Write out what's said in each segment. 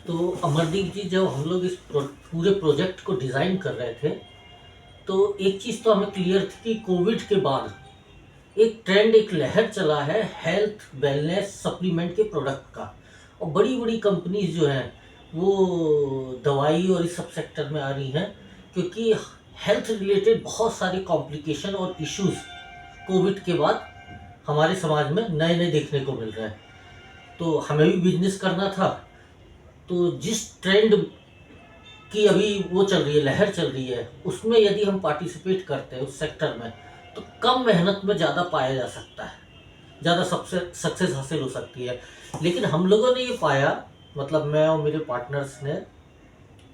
तो अमरदीप जी, जब हम लोग इस पूरे प्रोजेक्ट को डिज़ाइन कर रहे थे, तो एक चीज़ तो हमें क्लियर थी कि कोविड के बाद एक ट्रेंड, एक लहर चला है हेल्थ वेलनेस सप्लीमेंट के प्रोडक्ट का। और बड़ी बड़ी कंपनीज जो हैं वो दवाई और इस सब सेक्टर में आ रही हैं, क्योंकि हेल्थ रिलेटेड बहुत सारे कॉम्प्लिकेशन और इश्यूज कोविड के बाद हमारे समाज में नए नए देखने को मिल रहे हैं। तो हमें भी बिजनेस करना था। तो जिस ट्रेंड की अभी वो चल रही है, लहर चल रही है, उसमें यदि हम पार्टिसिपेट करते हैं उस सेक्टर में, तो कम मेहनत में ज़्यादा पाया जा सकता है, ज़्यादा सक्सेस हासिल हो सकती है। लेकिन हम लोगों ने ये पाया, मतलब मैं और मेरे पार्टनर्स ने,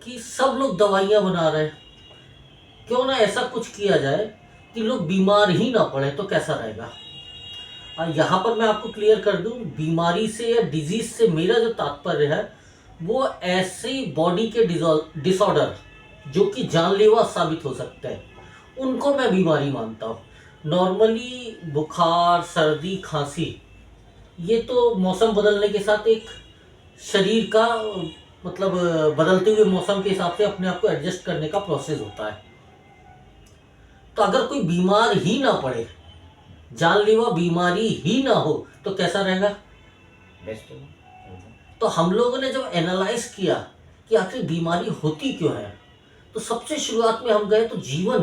कि सब लोग दवाइयाँ बना रहे हैं। क्यों ना ऐसा कुछ किया जाए कि लोग बीमार ही ना पड़े, तो कैसा रहेगा। यहाँ पर मैं आपको क्लियर कर दूं, बीमारी से या डिजीज से मेरा जो तात्पर्य है वो ऐसे बॉडी के डिसऑर्डर जो कि जानलेवा साबित हो सकते हैं, उनको मैं बीमारी मानता हूँ। नॉर्मली बुखार, सर्दी, खांसी, ये तो मौसम बदलने के साथ एक शरीर का, मतलब बदलते हुए मौसम के हिसाब से अपने आप को एडजस्ट करने का प्रोसेस होता है। तो अगर कोई बीमार ही ना पड़े, जानलेवा बीमारी ही ना हो, तो कैसा रहेगा। बेस्ट। तो हम लोगों ने जब एनालाइज किया कि आखिर बीमारी होती क्यों है, तो सबसे शुरुआत में हम गए तो जीवन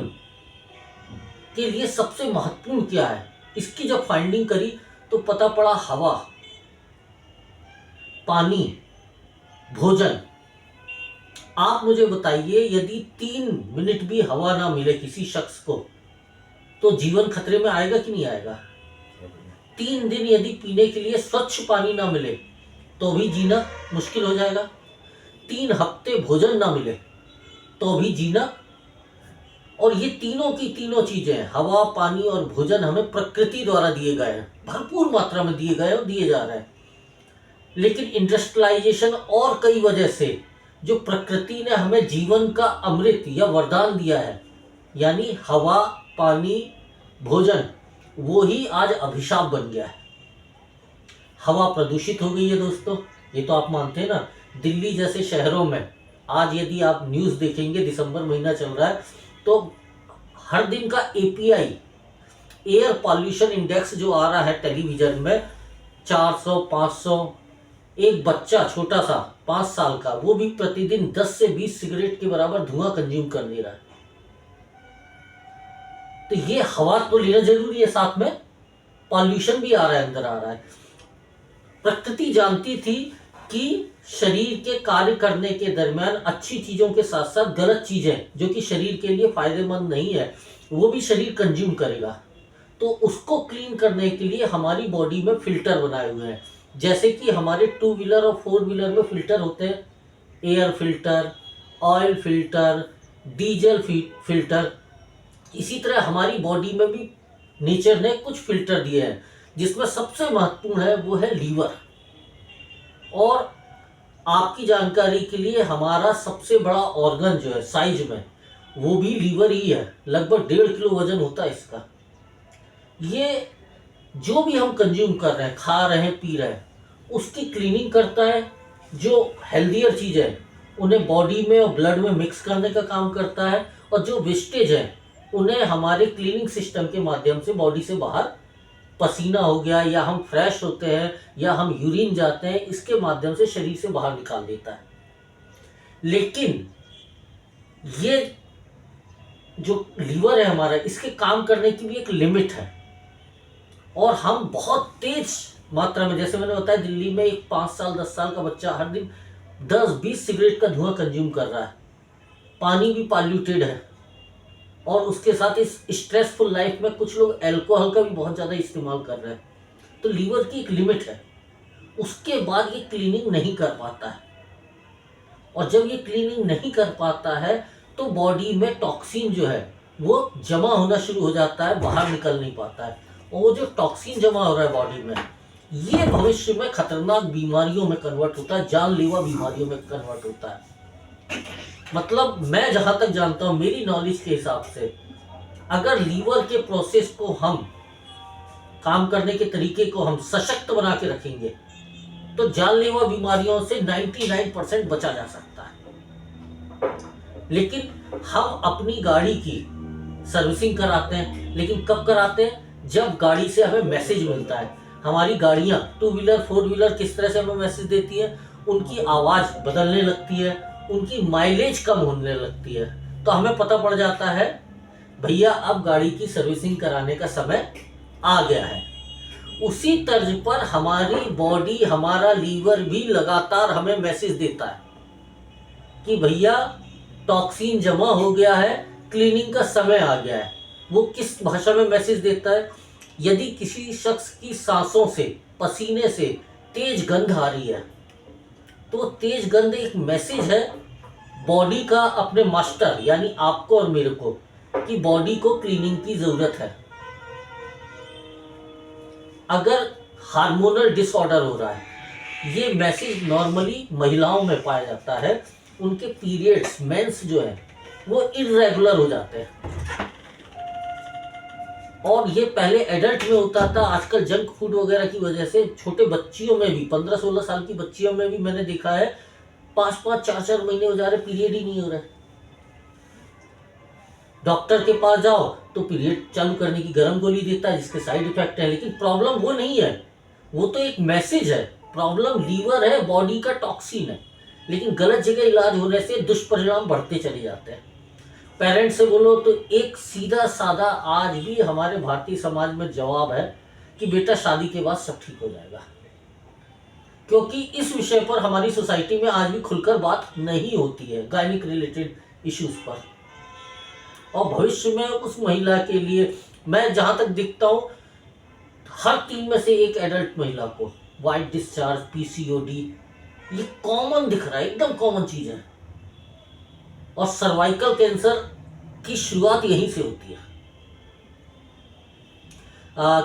के लिए सबसे महत्वपूर्ण क्या है, इसकी जब फाइंडिंग करी तो पता पड़ा हवा, पानी, भोजन। आप मुझे बताइए, यदि 3 मिनट भी हवा ना मिले किसी शख्स को, तो जीवन खतरे में आएगा कि नहीं आएगा। 3 दिन यदि पीने के लिए स्वच्छ पानी ना मिले, तो भी जीना मुश्किल हो जाएगा। 3 हफ्ते भोजन ना मिले, तो भी जीना। और ये तीनों की तीनों चीजें, हवा, पानी और भोजन, हमें प्रकृति द्वारा दिए गए हैं, भरपूर मात्रा में दिए गए और दिए जा रहे हैं। लेकिन इंडस्ट्रियलाइजेशन और कई वजह से जो प्रकृति ने हमें जीवन का अमृत या वरदान दिया है, यानी हवा, पानी, भोजन, वो ही आज अभिशाप बन गया है। हवा प्रदूषित हो गई है दोस्तों, ये तो आप मानते हैं ना। दिल्ली जैसे शहरों में आज यदि आप न्यूज़ देखेंगे, दिसंबर महीना चल रहा है, तो हर दिन का एपीआई, एयर पॉल्यूशन इंडेक्स, जो आ रहा है टेलीविजन में, 400, 500। एक बच्चा छोटा सा 5 साल का, वो भी प्रतिदिन 10 से 20 सिगरेट के बराबर धुआं कंज्यूम कर ले रहा है। तो ये हवा तो लेना जरूरी है, साथ में पॉल्यूशन भी आ रहा है, अंदर आ रहा है। प्रकृति जानती थी कि शरीर के कार्य करने के दरमियान अच्छी चीजों के साथ साथ गलत चीजें जो कि शरीर के लिए फायदेमंद नहीं है, वो भी शरीर कंज्यूम करेगा। तो उसको क्लीन करने के लिए हमारी बॉडी में फिल्टर बनाए हुए हैं। जैसे कि हमारे 2 व्हीलर और 4 व्हीलर में फिल्टर होते हैं, air filter, oil filter, diesel filter. इसी तरह हमारी बॉडी में भी नेचर ने कुछ फिल्टर दिए हैं, जिसमें सबसे महत्वपूर्ण है वो है लीवर। और आपकी जानकारी के लिए, हमारा सबसे बड़ा ऑर्गन जो है साइज में, वो भी लीवर ही है। लगभग 1.5 किलो वजन होता है इसका। ये जो भी हम कंज्यूम कर रहे हैं, खा रहे हैं, पी रहे हैं, उसकी क्लीनिंग करता है। जो हेल्दियर चीज़ है उन्हें बॉडी में और ब्लड में मिक्स करने का काम करता है, और जो वेस्टेज है उन्हें हमारे क्लीनिंग सिस्टम के माध्यम से बॉडी से बाहर, पसीना हो गया, या हम फ्रेश होते हैं, या हम यूरिन जाते हैं, इसके माध्यम से शरीर से बाहर निकाल देता है। लेकिन ये जो लीवर है हमारा, इसके काम करने की भी एक लिमिट है। और हम बहुत तेज मात्रा में, जैसे मैंने बताया, दिल्ली में एक 5 साल 10 साल का बच्चा हर दिन 10-20 सिगरेट का धुआं कंज्यूम कर रहा है। पानी भी पॉल्यूटेड है, और उसके साथ इस स्ट्रेसफुल लाइफ में कुछ लोग अल्कोहल का भी बहुत ज़्यादा इस्तेमाल कर रहे हैं। तो लीवर की एक लिमिट है, उसके बाद ये क्लीनिंग नहीं कर पाता है। और जब ये क्लीनिंग नहीं कर पाता है, तो बॉडी में टॉक्सिन जो है वो जमा होना शुरू हो जाता है, बाहर निकल नहीं पाता है। और वो जो टॉक्सिन जमा हो रहा है बॉडी में, ये भविष्य में खतरनाक बीमारियों में कन्वर्ट होता है, जानलेवा बीमारियों में कन्वर्ट होता है। मतलब मैं जहां तक जानता हूं, मेरी नॉलेज के हिसाब से, अगर लीवर के प्रोसेस को हम, काम करने के तरीके को हम सशक्त बना के रखेंगे, तो जानलेवा बीमारियों से 99% बचा जा सकता है। लेकिन हम अपनी गाड़ी की सर्विसिंग कराते हैं, लेकिन कब कराते हैं? जब गाड़ी से हमें मैसेज मिलता है। हमारी गाड़ियां 2 व्हीलर 4 व्हीलर किस तरह से हमें मैसेज देती है? उनकी आवाज़ बदलने लगती है, उनकी माइलेज कम होने लगती है, तो हमें पता पड़ जाता है भैया अब गाड़ी की सर्विसिंग कराने का समय आ गया है। उसी तर्ज पर हमारी बॉडी, हमारा लीवर भी लगातार हमें मैसेज देता है कि भैया टॉक्सिन जमा हो गया है, क्लीनिंग का समय आ गया है। वो किस भाषा में मैसेज देता है? यदि किसी शख्स की सांसों से, पसीने से तेज गंध आ रही है, तो तेज गंध एक मैसेज है बॉडी का अपने मास्टर यानी आपको और मेरे को कि बॉडी को क्लीनिंग की जरूरत है। अगर हार्मोनल डिसऑर्डर हो रहा है, ये मैसेज नॉर्मली महिलाओं में पाया जाता है। उनके पीरियड्स, मेंस जो है वो इरेगुलर हो जाते हैं, और ये पहले एडल्ट में होता था। आजकल जंक फूड वगैरह की वजह से छोटे बच्चियों में भी, 15-16 साल की बच्चियों में भी मैंने देखा है 5-5, 4-4 महीने हो जा रहे, पीरियड ही नहीं हो रहा है। डॉक्टर के पास जाओ तो पीरियड चालू करने की गर्म गोली देता है जिसके साइड इफेक्ट है, लेकिन प्रॉब्लम वो नहीं है, वो तो एक मैसेज है। प्रॉब्लम लीवर है, बॉडी का टॉक्सिन है, लेकिन गलत जगह इलाज होने से दुष्परिणाम बढ़ते चले जाते हैं। पेरेंट्स से बोलो तो एक सीधा साधा आज भी हमारे भारतीय समाज में जवाब है कि बेटा शादी के बाद सब ठीक हो जाएगा, क्योंकि इस विषय पर हमारी सोसाइटी में आज भी खुलकर बात नहीं होती है, गायनिक रिलेटेड इश्यूज पर। और भविष्य में उस महिला के लिए मैं जहां तक दिखता हूं, हर 3 में से एक एडल्ट महिला को वाइट डिस्चार्ज, पीसीओडी, ये कॉमन दिख रहा है, एकदम कॉमन चीज है। और सर्वाइकल कैंसर की शुरुआत यहीं से होती है।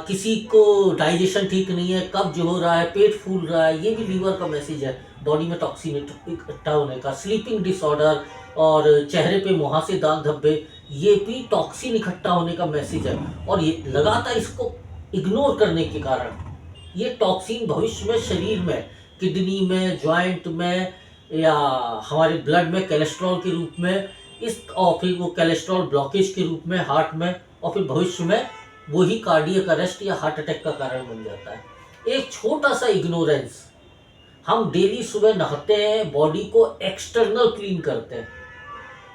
किसी को डाइजेशन ठीक नहीं है, कब्ज हो रहा है, पेट फूल रहा है, ये भी लीवर का मैसेज है बॉडी में टॉक्सिन इकट्ठा होने का। स्लीपिंग डिसऑर्डर और चेहरे पे मुहासे, दाग धब्बे, ये भी टॉक्सिन इकट्ठा होने का मैसेज है। और ये लगातार इसको इग्नोर करने के कारण ये टॉक्सिन भविष्य में शरीर में, किडनी में, जॉइंट में, या हमारे ब्लड में कोलेस्ट्रॉल के रूप में, और फिर वो कोलेस्ट्रॉल ब्लॉकेज के रूप में हार्ट में, और फिर भविष्य में वही कार्डियक अरेस्ट या हार्ट अटैक का कारण बन जाता है। एक छोटा सा इग्नोरेंस। हम डेली सुबह नहाते हैं, बॉडी को एक्सटर्नल क्लीन करते हैं,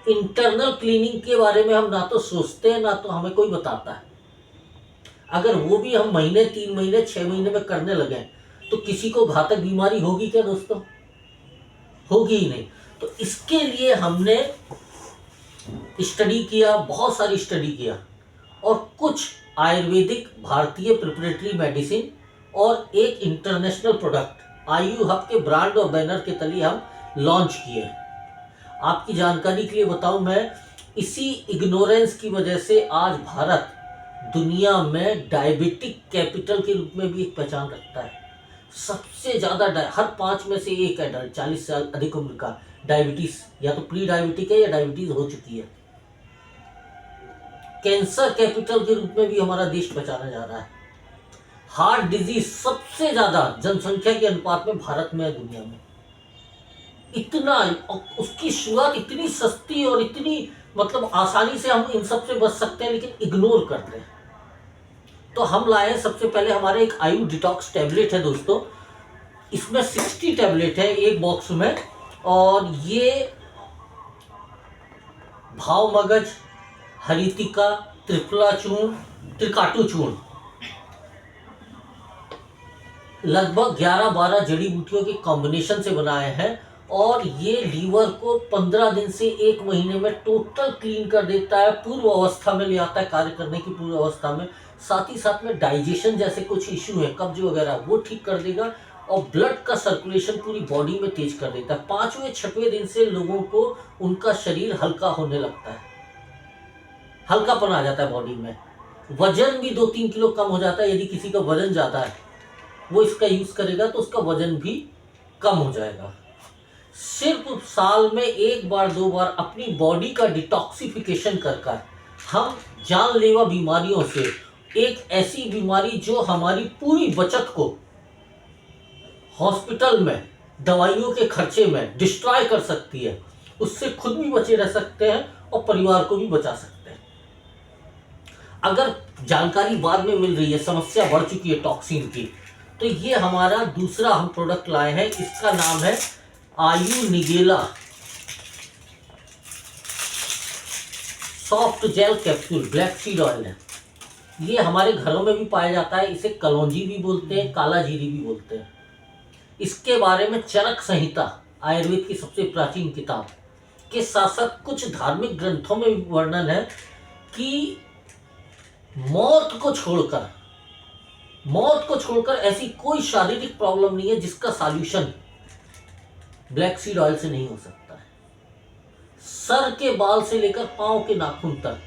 इंटरनल क्लीनिंग के बारे में हम ना तो सोचते हैं ना तो हमें कोई बताता है। अगर वो भी हम महीने, 3 महीने, 6 महीने में करने लगे तो किसी को घातक बीमारी होगी क्या दोस्तों? होगी ही नहीं। तो इसके लिए हमने स्टडी किया, बहुत सारी स्टडी किया, और कुछ आयुर्वेदिक, भारतीय प्रिपरेटरी मेडिसिन और एक इंटरनेशनल प्रोडक्ट आयु हब के ब्रांड और बैनर के तले हम लॉन्च किए। आपकी जानकारी के लिए बताऊं, मैं इसी इग्नोरेंस की वजह से आज भारत दुनिया में डायबिटिक कैपिटल के रूप में भी एक पहचान रखता है। सबसे ज़्यादा हर 5 में से एक एडल्ट 40 साल अधिक उम्र का डायबिटीज, या तो प्री डायबिटिक है या डायबिटीज हो चुकी है। कैंसर कैपिटल के रूप में भी हमारा देश पहचाना जा रहा है। हार्ट डिजीज सबसे ज्यादा जनसंख्या के अनुपात में भारत में है दुनिया में। इतना, उसकी शुरुआत इतनी सस्ती और इतनी मतलब आसानी से हम इन सब से बच सकते हैं, लेकिन इग्नोर करते हैं। तो हम लाए सबसे पहले हमारे एक आयु डिटॉक्स टैबलेट है दोस्तों। इसमें 60 टैबलेट है एक बॉक्स में, और ये भाव मगज, हरितिका, त्रिफला चूर्ण, त्रिकाटु चूर्ण, लगभग 11-12 जड़ी बूटियों के कॉम्बिनेशन से बनाए हैं। और ये लीवर को 15 दिन से 1 महीने में टोटल क्लीन कर देता है, पूर्व अवस्था में ले आता है, कार्य करने की पूर्व अवस्था में। साथ ही साथ में डाइजेशन जैसे कुछ इश्यू है, कब्ज वगैरह, वो ठीक कर देगा, और ब्लड का सर्कुलेशन पूरी बॉडी में तेज कर देता है। 5वें-6वें दिन से लोगों को उनका शरीर हल्का होने लगता है, हल्कापन आ जाता है बॉडी में। वजन भी 2-3 किलो कम हो जाता है। यदि किसी का वजन ज़्यादा है, वो इसका यूज करेगा तो उसका वजन भी कम हो जाएगा। सिर्फ साल में 1 बार 2 बार अपनी बॉडी का डिटॉक्सिफिकेशन कर हम जानलेवा बीमारियों से, एक ऐसी बीमारी जो हमारी पूरी बचत को हॉस्पिटल में दवाइयों के खर्चे में डिस्ट्रॉय कर सकती है, उससे खुद भी बचे रह सकते हैं और परिवार को भी बचा सकते हैं। अगर जानकारी बाद में मिल रही है, समस्या बढ़ चुकी है टॉक्सिन की, तो ये हमारा दूसरा हम प्रोडक्ट लाए हैं, इसका नाम है Aayu nigella soft gel capsule, black seed oil है। ये हमारे घरों में भी पाया जाता है, इसे कलौंजी भी बोलते हैं, काला जीरी भी बोलते हैं। इसके बारे में चरक संहिता, आयुर्वेद की सबसे प्राचीन किताब के साथ साथ कुछ धार्मिक ग्रंथों में भी वर्णन है कि मौत को छोड़कर ऐसी कोई शारीरिक प्रॉब्लम नहीं है जिसका सॉल्यूशन ब्लैक सीड ऑयल से नहीं हो सकता है। सर के बाल से लेकर पांव के नाखून तक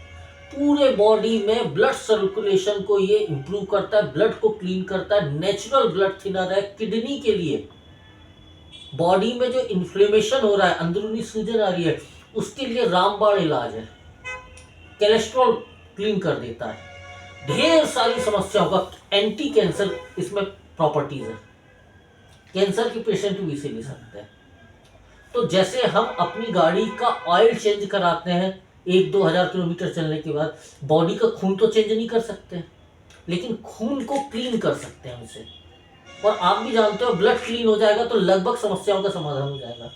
पूरे बॉडी में ब्लड सर्कुलेशन को ये इंप्रूव करता है, ब्लड को क्लीन करता है, नेचुरल ब्लड थिनर है। किडनी के लिए, बॉडी में जो इन्फ्लेमेशन हो रहा है, अंदरूनी सूजन आ रही है, उसके लिए रामबाण इलाज है। कोलेस्ट्रॉल क्लीन कर देता है। ढेर सारी समस्याओं का एंटी कैंसर इसमें प्रॉपर्टीज है। कैंसर के पेशेंट भी इसे ले सकते हैं। तो जैसे हम अपनी गाड़ी का ऑयल चेंज कराते हैं 1-2 हज़ार किलोमीटर चलने के बाद, बॉडी का खून तो चेंज नहीं कर सकते, लेकिन खून को क्लीन कर सकते हैं उसे। और आप भी जानते हो, ब्लड क्लीन हो जाएगा तो लगभग समस्याओं का समाधान हो जाएगा।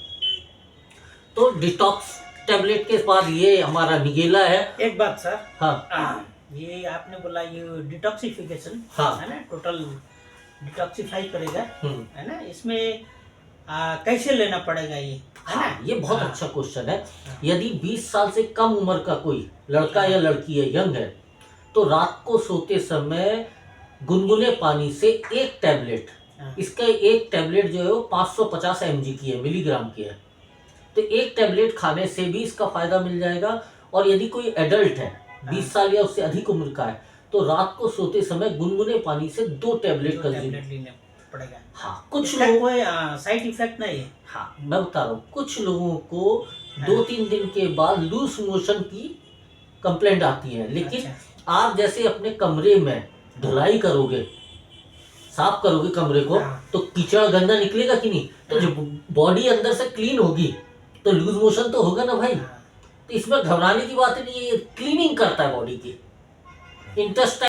तो डिटॉक्स टैबलेट के बाद ये हमारा निगेला है। एक बात सर, हाँ, ये आपने बोला ये डिटॉक्सिफिकेशन, हाँ, है ना, टोटल डिटॉक्सिफाई करेगा, हम्म, है ना, इसमें कैसे लेना पड़ेगा ये, है ना? हाँ, ये बहुत अच्छा क्वेश्चन है। यदि 20 साल से कम उम्र का कोई लड़का या लड़की है, यंग है, तो रात को सोते समय गुनगुने पानी से एक टैबलेट, इसका एक टैबलेट जो है वो 550 mg की है, मिलीग्राम की है, तो एक टैबलेट खाने से भी इसका फायदा मिल जाएगा। और यदि कोई एडल्ट है, 20 साल या उससे अधिक उम्र का है, तो रात को सोते समय गुनगुने पानी से 2 टैबलेट कंज्यूम लेना पड़ेगा। हाँ, कुछ इसका लोग, कोई साइड इफेक्ट नहीं है। हाँ मैं बता रहा हूँ, कुछ लोगों को 2-3 दिन के बाद लूज मोशन की कंप्लेंट आती है, लेकिन अच्छा। आप जैसे अपने कमरे में धुलाई करोगे, साफ करोगे कमरे को, तो कीचड़ गंदा निकलेगा कि नहीं? तो जब बॉडी अंदर से क्लीन होगी तो लूज मोशन तो होगा ना भाई। तो इसमें घबराने की बात नहीं है, ये क्लीनिंग करता है बॉडी की। इंटेस्टाइन